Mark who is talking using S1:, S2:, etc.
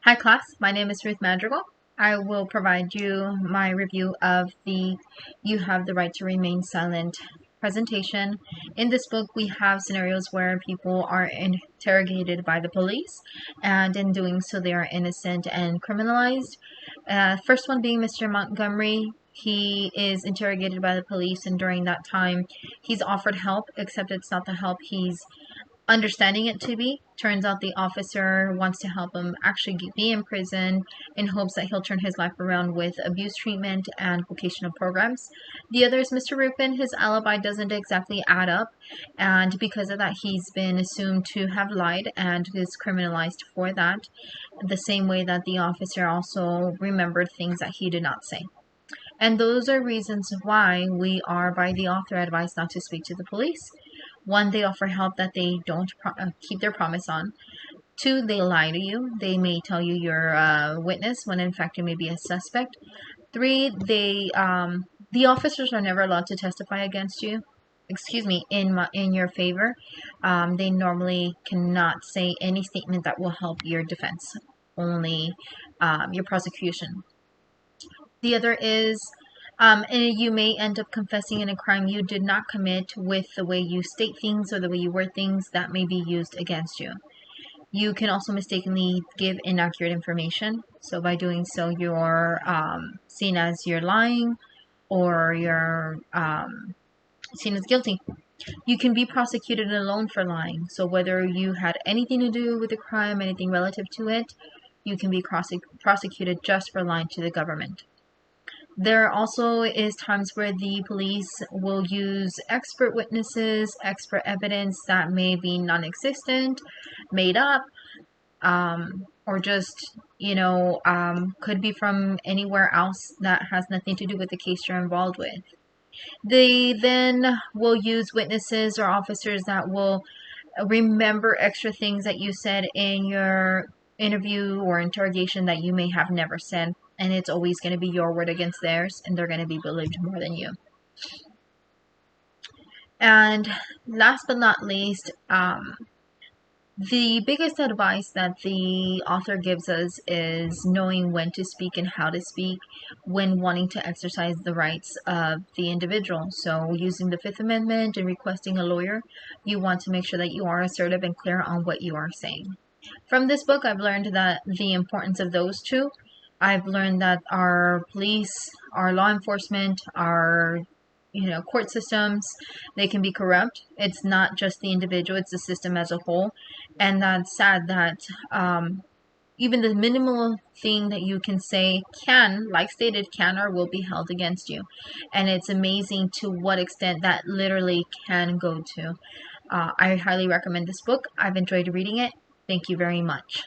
S1: Hi class, my name is Ruth Madrigal. I will provide you my review of the You Have the Right to Remain Silent presentation. In this book, we have scenarios where people are interrogated by the police, and in doing so, they are innocent and criminalized. First one being Mr. Montgomery. He is interrogated by the police, and during that time, he's offered help, except it's not the help he's understanding it to be. Turns out the officer wants to help him actually be in prison in hopes that he'll turn his life around with abuse treatment and vocational programs. The other is Mr. Rupin. His alibi doesn't exactly add up, and because of that, he's been assumed to have lied and is criminalized for that, the same way that the officer also remembered things that he did not say. And those are reasons why we are, by the author, advised not to speak to the police. One, they offer help that they don't keep their promise on. Two, they lie to you. They may tell you you're a witness when in fact you may be a suspect. Three, the officers are never allowed to testify against you. Excuse me, in your favor. They normally cannot say any statement that will help your defense, only your prosecution. The other is, and you may end up confessing in a crime you did not commit with the way you state things or the way you word things that may be used against you. You can also mistakenly give inaccurate information. So by doing so, you're seen as you're lying, or you're seen as guilty. You can be prosecuted alone for lying. So whether you had anything to do with the crime, anything relative to it, you can be prosecuted just for lying to the government. There also is times where the police will use expert witnesses, expert evidence that may be non-existent, made up, or just, could be from anywhere else that has nothing to do with the case you're involved with. They then will use witnesses or officers that will remember extra things that you said in your interview or interrogation that you may have never said, and it's always going to be your word against theirs, and they're going to be believed more than you. And last but not least, the biggest advice that the author gives us is knowing when to speak and how to speak when wanting to exercise the rights of the individual. So using the Fifth Amendment and requesting a lawyer, you want to make sure that you are assertive and clear on what you are saying. From this book, I've learned that the importance of those two. I've learned that our police, our law enforcement, our court systems, they can be corrupt. It's not just the individual, it's the system as a whole. And that's sad that even the minimal thing that you can say can, like stated, can or will be held against you. And it's amazing to what extent that literally can go to. I highly recommend this book. I've enjoyed reading it. Thank you very much.